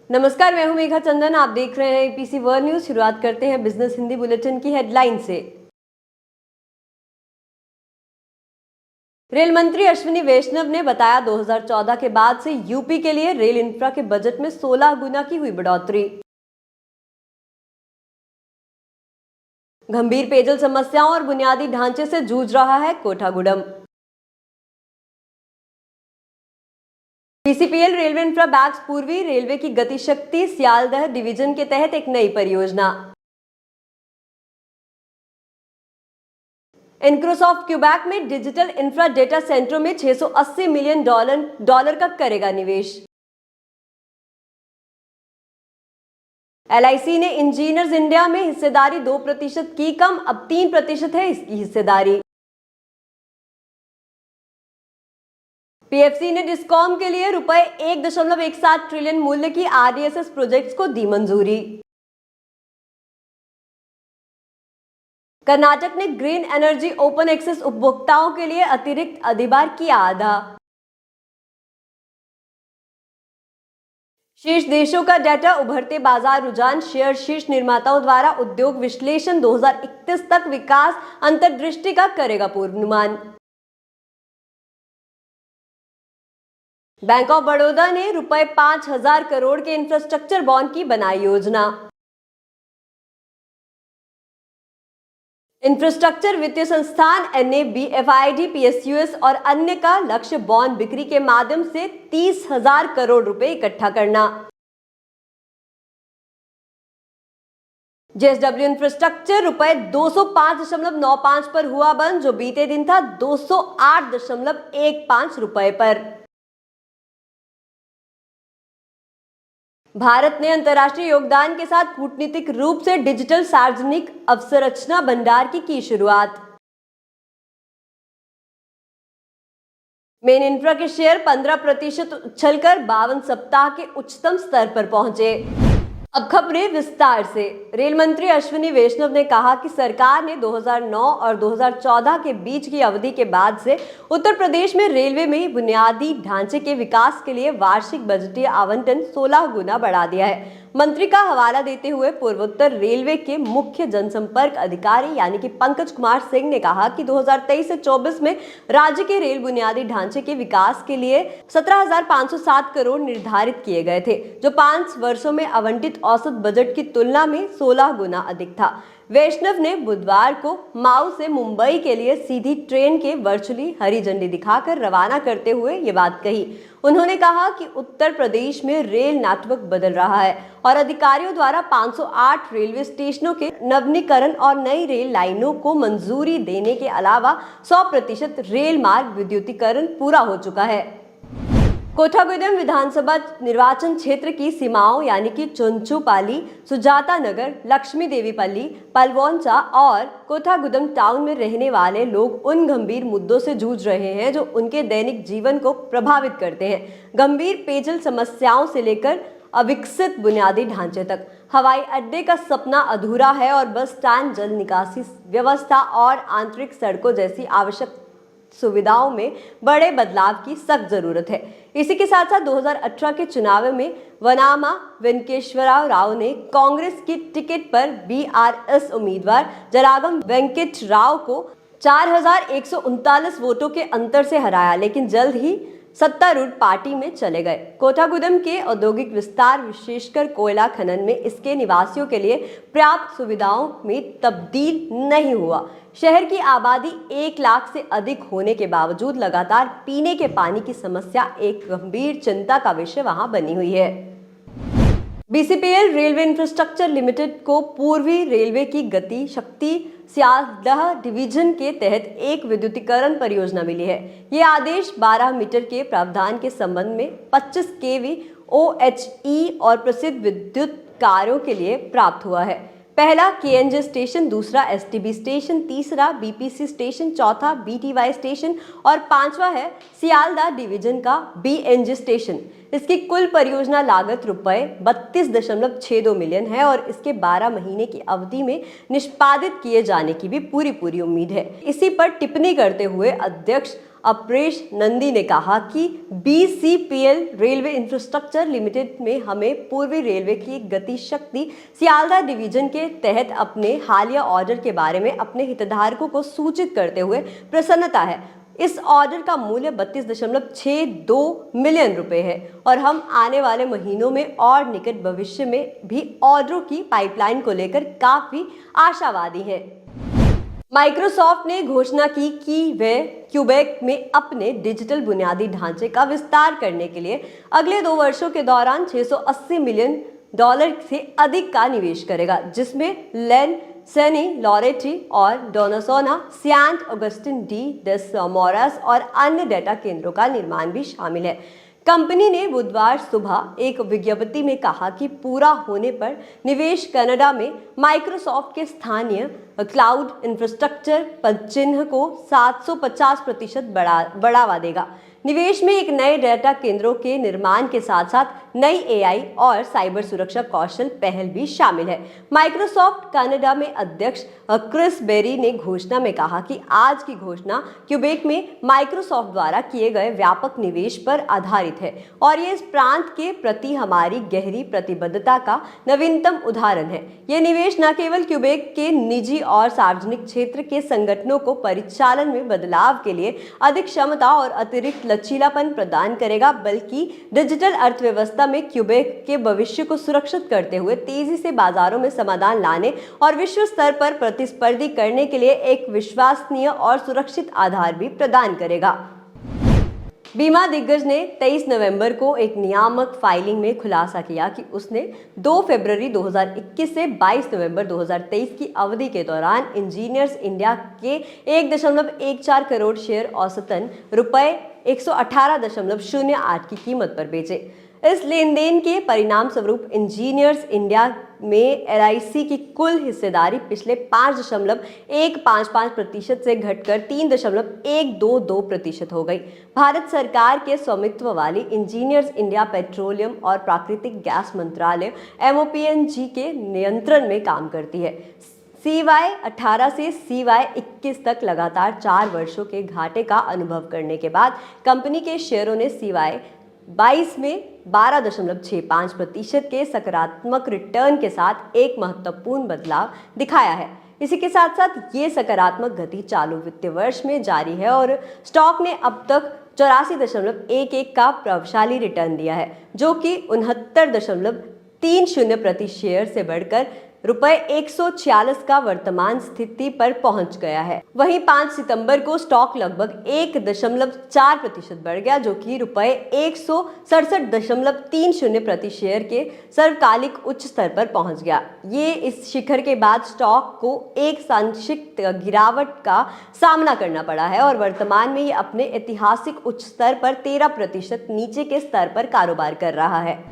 नमस्कार, मैं हूं मेघा चंदन। आप देख रहे हैं एपीसी वर्ल्ड न्यूज। शुरुआत करते हैं बिजनेस हिंदी बुलेटिन की हेडलाइन से। रेल मंत्री अश्विनी वैष्णव ने बताया 2014 के बाद से यूपी के लिए रेल इंफ्रा के बजट में 16 गुना की हुई बढ़ोतरी। गंभीर पेयजल समस्याओं और बुनियादी ढांचे से जूझ रहा है कोठागुडम। बीसीपीएल रेलवे इंफ्रा बैग्स पूर्वी रेलवे की गतिशक्ति सियालदह डिवीजन के तहत एक नई परियोजना। इनक्रोसॉफ्ट क्यूबेक में डिजिटल इंफ्रा डेटा सेंटरों में $680 मिलियन का करेगा निवेश। एलआईसी ने इंजीनियर्स इंडिया में हिस्सेदारी 2% की कम, अब 3% है इसकी हिस्सेदारी। पीएफसी ने डिस्कॉम के लिए ₹1.17 ट्रिलियन मूल्य की आरडीएसएस प्रोजेक्ट्स को दी मंजूरी। कर्नाटक ने ग्रीन एनर्जी ओपन एक्सेस उपभोक्ताओं के लिए अतिरिक्त अधिभार किया आधा। शीर्ष देशों का डाटा, उभरते बाजार रुझान, शेयर शीर्ष निर्माताओं द्वारा उद्योग विश्लेषण 2031 तक विकास अंतर्दृष्टि का करेगा पूर्वानुमान। बैंक ऑफ बड़ौदा ने ₹5,000 करोड़ के इंफ्रास्ट्रक्चर बॉन्ड की बनाई योजना। इंफ्रास्ट्रक्चर वित्तीय संस्थान NABFID, PSUs और अन्य का लक्ष्य बॉन्ड बिक्री के माध्यम से 30,000 करोड़ रुपए इकट्ठा करना। JSW इंफ्रास्ट्रक्चर ₹205.95 पर हुआ बंद, जो बीते दिन था ₹208.15 पर। भारत ने अंतर्राष्ट्रीय योगदान के साथ कूटनीतिक रूप से डिजिटल सार्वजनिक अवसंरचना भंडार की शुरुआत। मेन इंफ्रा के शेयर 15% उछलकर 52 सप्ताह के उच्चतम स्तर पर पहुंचे। अब खबरें विस्तार से। रेल मंत्री अश्विनी वैष्णव ने कहा कि सरकार ने 2009 और 2014 के बीच की अवधि के बाद से उत्तर प्रदेश में रेलवे में बुनियादी ढांचे के विकास के लिए वार्षिक बजटीय आवंटन 16 गुना बढ़ा दिया है। मंत्री का हवाला देते हुए पूर्वोत्तर रेलवे के मुख्य जनसंपर्क अधिकारी यानी कि पंकज कुमार सिंह ने कहा कि 2023 से 24 में राज्य के रेल बुनियादी ढांचे के विकास के लिए 17,507 करोड़ निर्धारित किए गए थे, जो 5 वर्षों में आवंटित औसत बजट की तुलना में 16 गुना अधिक था। वैष्णव ने बुधवार को माऊ से मुंबई के लिए सीधी ट्रेन के वर्चुअली हरी झंडी दिखाकर रवाना करते हुए ये बात कही। उन्होंने कहा कि उत्तर प्रदेश में रेल नेटवर्क बदल रहा है और अधिकारियों द्वारा 508 रेलवे स्टेशनों के नवीनीकरण और नई रेल लाइनों को मंजूरी देने के अलावा 100% रेल मार्ग विद्युतीकरण पूरा हो चुका है। कोठागुडम विधानसभा निर्वाचन क्षेत्र की सीमाओं यानी कि चुंचुपाली, सुजाता नगर, लक्ष्मी देवीपल्ली, पलवौंचा और कोठागुडम टाउन में रहने वाले लोग उन गंभीर मुद्दों से जूझ रहे हैं जो उनके दैनिक जीवन को प्रभावित करते हैं। गंभीर पेयजल समस्याओं से लेकर अविकसित बुनियादी ढांचे तक। हवाई अड्डे का सपना अधूरा है और बस स्टैंड, जल निकासी व्यवस्था और आंतरिक सड़कों जैसी आवश्यक सुविधाओं में बड़े बदलाव की सख्त जरूरत है। इसी के साथ साथ 2018 के चुनाव में वनामा वेंकटेश्वरा राव ने कांग्रेस की टिकट पर BRS उम्मीदवार जरागम वेंकट राव को 4,139 वोटों के अंतर से हराया, लेकिन जल्द ही सत्तारूढ़ पार्टी में चले गए। कोठागुडम के औद्योगिक विस्तार, विशेषकर कोयला खनन में इसके निवासियों के लिए पर्याप्त सुविधाओं में तब्दील नहीं हुआ। शहर की आबादी 1 लाख से अधिक होने के बावजूद लगातार पीने के पानी की समस्या एक गंभीर चिंता का विषय वहां बनी हुई है। बीसीपीएल रेलवे इंफ्रास्ट्रक्चर लिमिटेड को पूर्वी रेलवे की गति शक्ति सियालदह डिवीजन के तहत एक विद्युतीकरण परियोजना मिली है। ये आदेश 12 मीटर के प्रावधान के संबंध में 25 kV OHE और प्रसिद्ध विद्युत कार्यों के लिए प्राप्त हुआ है। पहला KNJ स्टेशन, दूसरा STB स्टेशन, तीसरा BPC स्टेशन, चौथा BTY स्टेशन और पांचवा है सियालदह डिवीजन का BNG स्टेशन। इसकी कुल परियोजना लागत ₹32.62 मिलियन है और इसके 12 महीने की अवधि में निष्पादित किए जाने की भी पूरी उम्मीद है। इसी पर टिप्पणी करते हुए अध्यक्ष अपरेश नंदी ने कहा कि BCPL रेलवे इंफ्रास्ट्रक्चर लिमिटेड में हमें पूर्वी रेलवे की गति शक्ति सियालदह डिवीजन के तहत अपने हालिया ऑर्डर के बारे में अपने हितधारकों को सूचित करते हुए प्रसन्नता है। इस ऑर्डर का मूल्य 32.62 मिलियन रुपए है और हम आने वाले महीनों में और निकट भविष्य में भी ऑर्डरों की पाइपलाइन को लेकर काफी आशावादी हैं। माइक्रोसॉफ्ट ने घोषणा की कि वे क्यूबेक में अपने डिजिटल बुनियादी ढांचे का विस्तार करने के लिए अगले 2 वर्षों के दौरान $680 मिलियन से अधिक का निवेश करेगा, जिसमें लेन सैनी लॉरेटी और डोनासोना सैंट ऑगस्टिन डी डेस मोरास और अन्य डेटा केंद्रों का निर्माण भी शामिल है। कंपनी ने बुधवार सुबह एक विज्ञप्ति में कहा कि पूरा होने पर निवेश कनाडा में माइक्रोसॉफ्ट के स्थानीय क्लाउड इंफ्रास्ट्रक्चर पदचिह्न को 750% बढ़ावा देगा। निवेश में एक नए डेटा केंद्रों के निर्माण के साथ साथ नई AI और साइबर सुरक्षा कौशल पहल भी शामिल है। माइक्रोसॉफ्ट कनाडा में अध्यक्ष क्रिस बेरी ने घोषणा में कहा कि आज की घोषणा क्यूबेक में माइक्रोसॉफ्ट द्वारा किए गए व्यापक निवेश पर आधारित है और ये इस प्रांत के प्रति हमारी गहरी प्रतिबद्धता का नवीनतम उदाहरण है। यह निवेश न केवल क्यूबेक के निजी और सार्वजनिक क्षेत्र के संगठनों को परिचालन में बदलाव के लिए अधिक क्षमता और अतिरिक्त लचीलापन प्रदान करेगा, बल्कि डिजिटल अर्थव्यवस्था में क्यूबेक के भविष्य को सुरक्षित करते हुए तेजी से बाजारों में समाधान लाने और विश्व स्तर पर प्रतिस्पर्धी करने के लिए एक विश्वसनीय और सुरक्षित आधार भी प्रदान करेगा। बीमा दिग्गज ने 23 नवंबर को एक नियामक फाइलिंग में खुलासा किया कि उसने 2 फरवरी 2021 से 22 नवंबर 2023 की अवधि के दौरान इंजीनियर्स इंडिया के 1.14 करोड़ शेयर औसतन रुपए 118.08 की कीमत पर बेचे। इस लेन देन के परिणाम स्वरूप इंजीनियर्स इंडिया में LIC की कुल हिस्सेदारी पिछले 5.155% से घटकर 3.122% हो गई। भारत सरकार के स्वामित्व वाली इंजीनियर्स इंडिया पेट्रोलियम और प्राकृतिक गैस मंत्रालय MOPNG के नियंत्रण में काम करती है। CY 18 से CY 21 तक लगातार 4 वर्षों के घाटे का अनुभव करने के बाद कंपनी के शेयरों ने CY 22 में 12.65% के सकारात्मक रिटर्न के साथ एक महत्वपूर्ण बदलाव दिखाया है। इसी के साथ साथ ये सकारात्मक गति चालू वित्तीय वर्ष में जारी है और स्टॉक ने अब तक 84.11 का प्रभावशाली रिटर्न दिया है, जो कि 69.30 प्रति शेयर से बढ़कर रुपए 146 का वर्तमान स्थिति पर पहुंच गया है। वहीं 5 सितंबर को स्टॉक लगभग 1.4% बढ़ गया, जो कि रुपए 167.30 प्रति शेयर के सर्वकालिक उच्च स्तर पर पहुंच गया। ये इस शिखर के बाद स्टॉक को एक संक्षिप्त गिरावट का सामना करना पड़ा है और वर्तमान में ये अपने ऐतिहासिक उच्च स्तर पर 13% नीचे के स्तर पर कारोबार कर रहा है।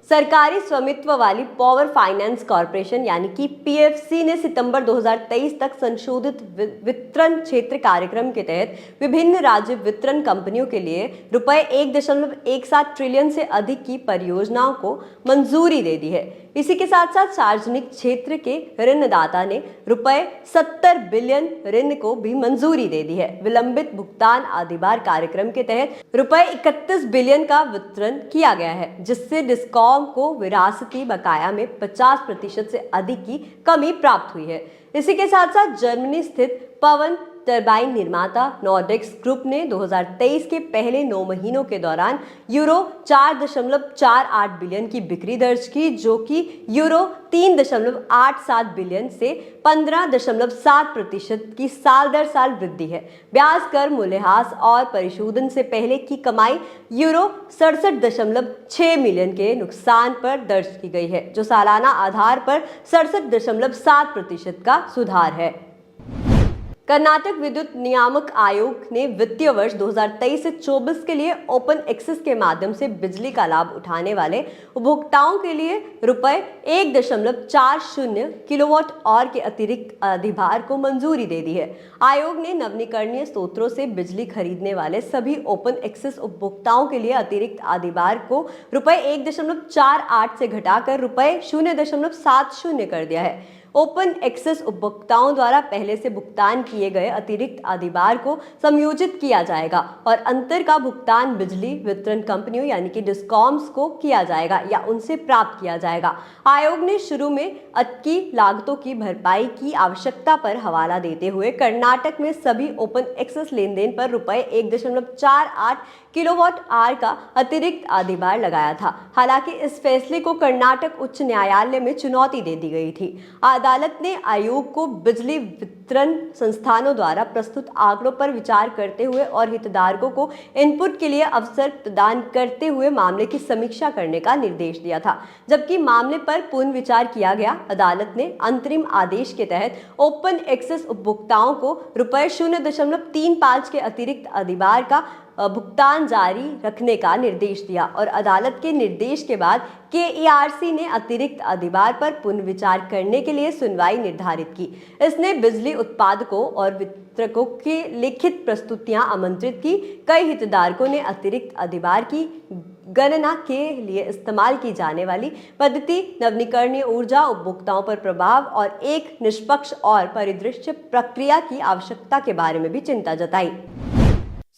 सरकारी स्वामित्व वाली पावर फाइनेंस कॉर्पोरेशन यानी कि PFC ने सितंबर 2023 तक संशोधित वितरण क्षेत्र कार्यक्रम के तहत विभिन्न राज्य वितरण कंपनियों के लिए रुपए 1.17 ट्रिलियन से अधिक की परियोजनाओं को मंजूरी दे दी है। इसी के साथ साथ सार्वजनिक क्षेत्र के ऋणदाता ने रुपए 70 बिलियन ऋण को भी मंजूरी दे दी है। विलंबित भुगतान अधिभार कार्यक्रम के तहत रुपए 31 बिलियन का वितरण किया गया है, जिससे डिस्कॉम को विरासती बकाया में 50% से अधिक की कमी प्राप्त हुई है। इसी के साथ साथ जर्मनी स्थित पवन टरबाइन निर्माता नॉर्डिक्स ग्रुप ने 2023 के पहले 9 महीनों के दौरान यूरो 4.48 बिलियन की बिक्री दर्ज की, जो कि यूरो 3.87 बिलियन से 15.7% की साल दर साल वृद्धि है। ब्याज कर मूल्यह्रास और परिशोधन से पहले की कमाई यूरो 67.6 मिलियन के नुकसान पर दर्ज की गई है, जो सालाना आधार पर 67.7% का सुधार है। कर्नाटक विद्युत नियामक आयोग ने वित्तीय वर्ष 2023 से 24 के लिए ओपन एक्सेस के माध्यम से बिजली का लाभ उठाने वाले उपभोक्ताओं के लिए रुपए 1.40 किलोवाट और के अतिरिक्त अधिभार को मंजूरी दे दी है। आयोग ने नवीकरणीय स्रोतों से बिजली खरीदने वाले सभी ओपन एक्सेस उपभोक्ताओं के लिए अतिरिक्त अधिभार को रुपए 1.48 से घटाकर रुपए 0.70 कर दिया है। ओपन एक्सेस उपभोक्ताओं द्वारा पहले से भुगतान किए गए अतिरिक्त अधिभार को समायोजित किया जाएगा और अंतर का भुगतान बिजली वितरण कंपनियों यानी कि डिस्कॉम्स को किया जाएगा या उनसे प्राप्त किया जाएगा। आयोग ने शुरू में अटकी लागतों की भरपाई की आवश्यकता पर हवाला देते हुए कर्नाटक में सभी ओपन एक्सेस लेनदेन पर रुपए 1.48 किलोवाट आवर का अतिरिक्त अधिभार लगाया था। हालांकि इस फैसले को कर्नाटक उच्च न्यायालय में चुनौती दे दी गई थी। अदालत ने आयोग को बिजली वितरण संस्थानों द्वारा प्रस्तुत आंकड़ों पर विचार करते हुए और हितधारकों को इनपुट के लिए अवसर प्रदान करते हुए मामले की समीक्षा करने का निर्देश दिया था। जबकि मामले पर पुनर्विचार किया गया, अदालत ने अंतरिम आदेश के तहत ओपन एक्सेस उपभोक्ताओं को रुपए 0.35 के अतिरिक्त अधिभार का भुगतान जारी रखने का निर्देश दिया और अदालत के निर्देश के बाद KERC ने अतिरिक्त अधिभार पर पुनर्विचार करने के लिए सुनवाई निर्धारित की। इसने बिजली उत्पादकों और वितरकों की लिखित प्रस्तुतियां आमंत्रित की। कई हितधारकों ने अतिरिक्त अधिभार की गणना के लिए इस्तेमाल की जाने वाली पद्धति, नवीकरणीय ऊर्जा उपभोक्ताओं पर प्रभाव और एक निष्पक्ष और परिदृश्य प्रक्रिया की आवश्यकता के बारे में भी चिंता जताई।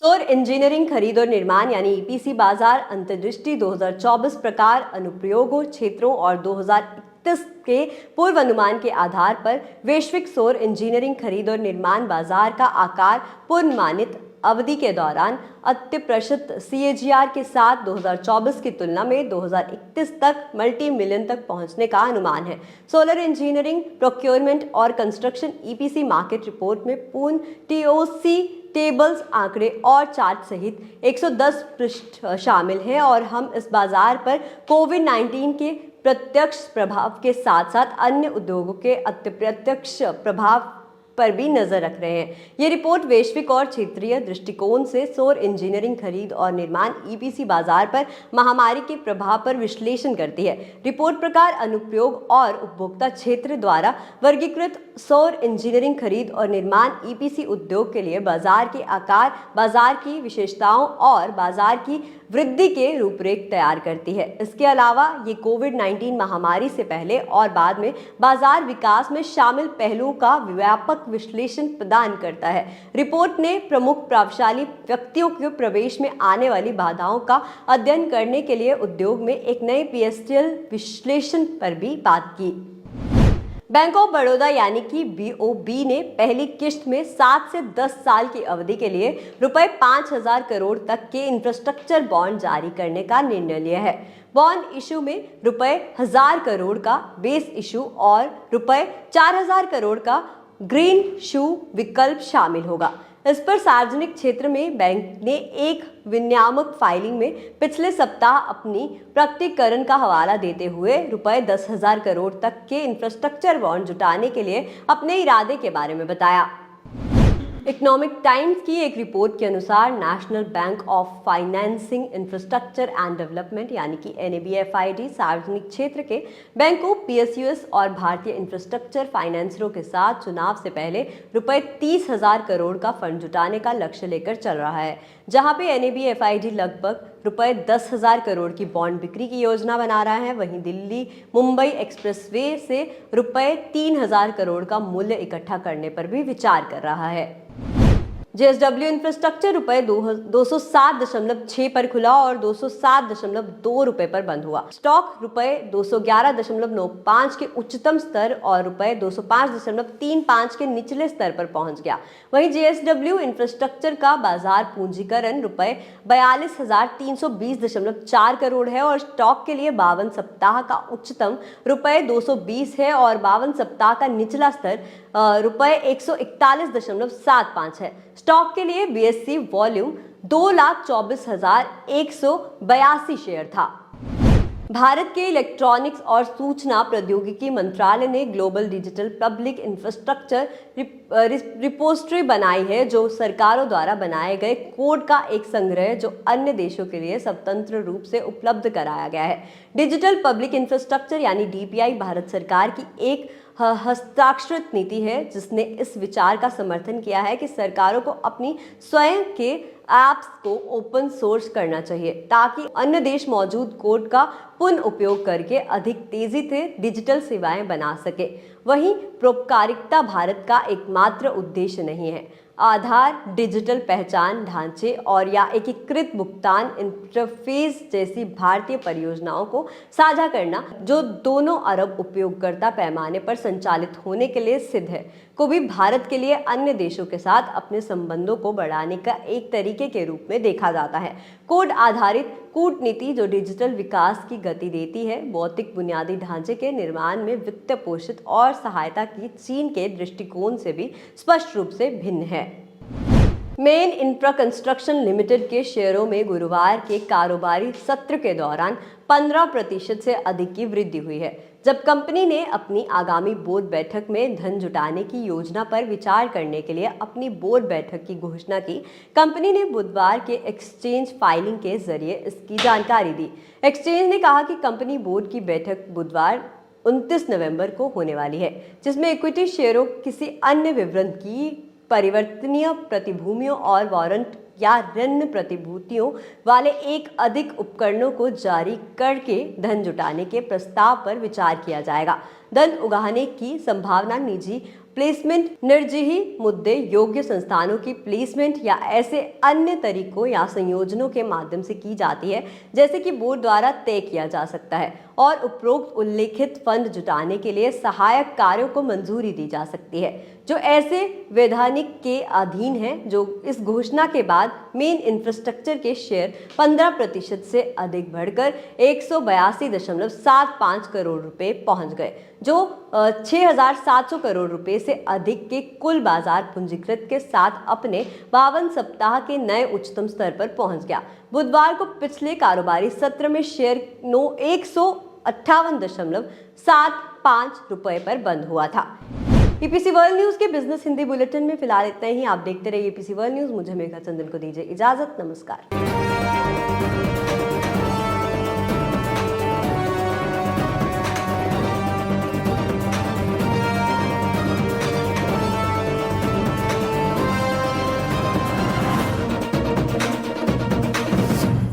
सौर इंजीनियरिंग खरीद और निर्माण यानी EPC बाजार अंतर्दृष्टि 2024 प्रकार अनुप्रयोगों क्षेत्रों और 2031 के पूर्वानुमान के आधार पर वैश्विक सौर इंजीनियरिंग खरीद और निर्माण बाजार का आकार पूर्वानुमानित अवधि के दौरान अत्यप्रशत CAGR के साथ 2024 की तुलना में 2031 तक मल्टी मिलियन तक पहुंचने का अनुमान है। सोलर इंजीनियरिंग प्रोक्योरमेंट और कंस्ट्रक्शन EPC मार्केट रिपोर्ट में पूर्ण TOC टेबल्स, आंकड़े और चार्ट सहित 110 पृष्ठ शामिल हैं और हम इस बाजार पर कोविड-19 के प्रत्यक्ष प्रभाव के साथ साथ अन्य उद्योगों के अप्रत्यक्ष प्रभाव पर भी नजर रख रहे हैं। ये रिपोर्ट वैश्विक और क्षेत्रीय दृष्टिकोण से सौर इंजीनियरिंग खरीद और निर्माण EPC बाजार पर महामारी के प्रभाव पर विश्लेषण करती है। रिपोर्ट प्रकार अनुप्रयोग और उपभोक्ता क्षेत्र द्वारा वर्गीकृत सौर इंजीनियरिंग खरीद और निर्माण EPC उद्योग के लिए बाजार के आकार, बाजार की विशेषताओं और बाजार की वृद्धि के रूपरेख तैयार करती है। इसके अलावा ये कोविड-19 महामारी से पहले और बाद में बाजार विकास में शामिल पहलुओं का व्यापक विश्लेषण प्रदान करता है। रिपोर्ट ने प्रमुख प्रभावशाली व्यक्तियों के प्रवेश में आने वाली बाधाओं का अध्ययन करने के लिए उद्योग में एक नए PSTL विश्लेषण पर भी बात की। बैंक ऑफ बड़ौदा यानी कि BOB ने पहली किश्त में 7 से 10 साल की अवधि के लिए रुपए 5,000 करोड़ तक के इंफ्रास्ट्रक्चर बॉन्ड जारी करने का निर्णय लिया है। बॉन्ड इशू में रुपए 1,000 करोड़ का बेस इशू और रुपए 4,000 करोड़ का ग्रीन शू विकल्प शामिल होगा। इस पर सार्वजनिक क्षेत्र में बैंक ने एक विनियामक फाइलिंग में पिछले सप्ताह अपनी प्रकटीकरण का हवाला देते हुए रुपए 10,000 करोड़ तक के इंफ्रास्ट्रक्चर बॉन्ड जुटाने के लिए अपने इरादे के बारे में बताया। इकोनॉमिक टाइम्स की एक रिपोर्ट के अनुसार national bank of financing infrastructure and development यानी कि NABFID सार्वजनिक क्षेत्र के बैंकों, PSUs और भारतीय इंफ्रास्ट्रक्चर फाइनेंसरों के साथ चुनाव से पहले रुपए 30,000 करोड़ का फंड जुटाने का लक्ष्य लेकर चल रहा है। जहां पे NABFID लगभग रुपए 10,000 करोड़ की बॉन्ड बिक्री की योजना बना रहा है, वहीं दिल्ली मुंबई एक्सप्रेसवे से रुपए 3,000 करोड़ का मूल्य इकट्ठा करने पर भी विचार कर रहा है। JSW इंफ्रास्ट्रक्चर रुपए 207.6 पर खुला और 207.2 रुपए पर बंद हुआ। स्टॉक रुपए 211.95 के उच्चतम स्तर और रुपए 205.35 के निचले स्तर पर पहुंच गया। वहीं JSW इंफ्रास्ट्रक्चर का बाजार पूंजीकरण रुपए 42,320.4 करोड़ है और स्टॉक के लिए 52 सप्ताह का उच्चतम रुपए 220 है और 52 सप्ताह का निचला स्तर रुपए 141.75 है। स्टॉक के लिए BSE वॉल्यूम 2,24,182 शेयर था। भारत के इलेक्ट्रॉनिक्स और सूचना प्रौद्योगिकी मंत्रालय ने global digital public infrastructure repository बनाई है, जो सरकारों द्वारा बनाए गए कोड का एक संग्रह जो अन्य देशों के लिए स्वतंत्र रूप से उपलब्ध कराया गया है। डिजिटल पब्लिक इंफ्रास्ट्रक्चर यानी DPI भारत सरकार की एक हस्ताक्षरित नीति है, जिसने इस विचार का समर्थन किया है कि सरकारों को अपनी स्वयं के ऐप्स को ओपन सोर्स करना चाहिए ताकि अन्य देश मौजूद कोड का पुनः उपयोग करके अधिक तेजी से डिजिटल सेवाएं बना सके। वहीं परोपकारिता भारत का एकमात्र उद्देश्य नहीं है। आधार, डिजिटल पहचान ढांचे और या एकीकृत भुगतान इंटरफेस जैसी भारतीय परियोजनाओं को साझा करना, जो दोनों अरब उपयोगकर्ता पैमाने पर संचालित होने के लिए सिद्ध है, को भी भारत के लिए अन्य देशों के साथ अपने संबंधों को बढ़ाने का एक तरीके के रूप में देखा जाता है। कोड आधारित कूटनीति जो डिजिटल विकास की गति देती है, भौतिक बुनियादी ढांचे के निर्माण में वित्त पोषित और सहायता की चीन के दृष्टिकोण से भी स्पष्ट रूप से भिन्न है। मेन इंफ्रा कंस्ट्रक्शन लिमिटेड के शेयरों में गुरुवार के कारोबारी सत्र के दौरान 15% से अधिक की वृद्धि हुई है। जब कंपनी ने अपनी आगामी बोर्ड बैठक में धन जुटाने की योजना पर विचार करने के लिए अपनी बोर्ड बैठक की घोषणा की, कंपनी ने बुधवार के एक्सचेंज फाइलिंग के जरिए इसकी जानकारी दी। एक्सचेंज ने कहा कि कंपनी बोर्ड की बैठक बुधवार 29 नवंबर को होने वाली है, जिसमें इक्विटी शेयरों, किसी अन्य विवरण की परिवर्तनीय प्रतिभूतियों और वारंट या ऋण प्रतिभूतियों वाले एक अधिक उपकरणों को जारी करके धन जुटाने के प्रस्ताव पर विचार किया जाएगा। धन उगाहने की संभावना निजी प्लेसमेंट, निर्जीही मुद्दे, योग्य संस्थानों की प्लेसमेंट या ऐसे अन्य तरीकों या संयोजनों के माध्यम से की जाती है जैसे कि बोर्ड द्वारा तय किया जा सकता है, और उपरोक्त उल्लेखित फंड जुटाने के लिए सहायक कार्यों को मंजूरी दी जा सकती है, जो ऐसे वैधानिक के अधीन है। जो इस घोषणा के बाद मेन इंफ्रास्ट्रक्चर के शेयर 15% से अधिक बढ़कर 182.75 करोड़ रुपए पहुंच गए, जो 6,700 करोड़ रुपए से अधिक के कुल बाजार पूंजीकृत के साथ अपने 52 सप्ताह के नए उच्चतम स्तर पर पहुंच गया। बुधवार को पिछले कारोबारी सत्र में शेयर 158.75 रुपए पर बंद हुआ था। ईपीसी वर्ल्ड न्यूज के बिजनेस हिंदी बुलेटिन में फिलहाल इतना ही। आप देखते रहिए ईपीसी वर्ल्ड न्यूज। मुझे मेघा चंदन को दीजिए इजाजत। नमस्कार।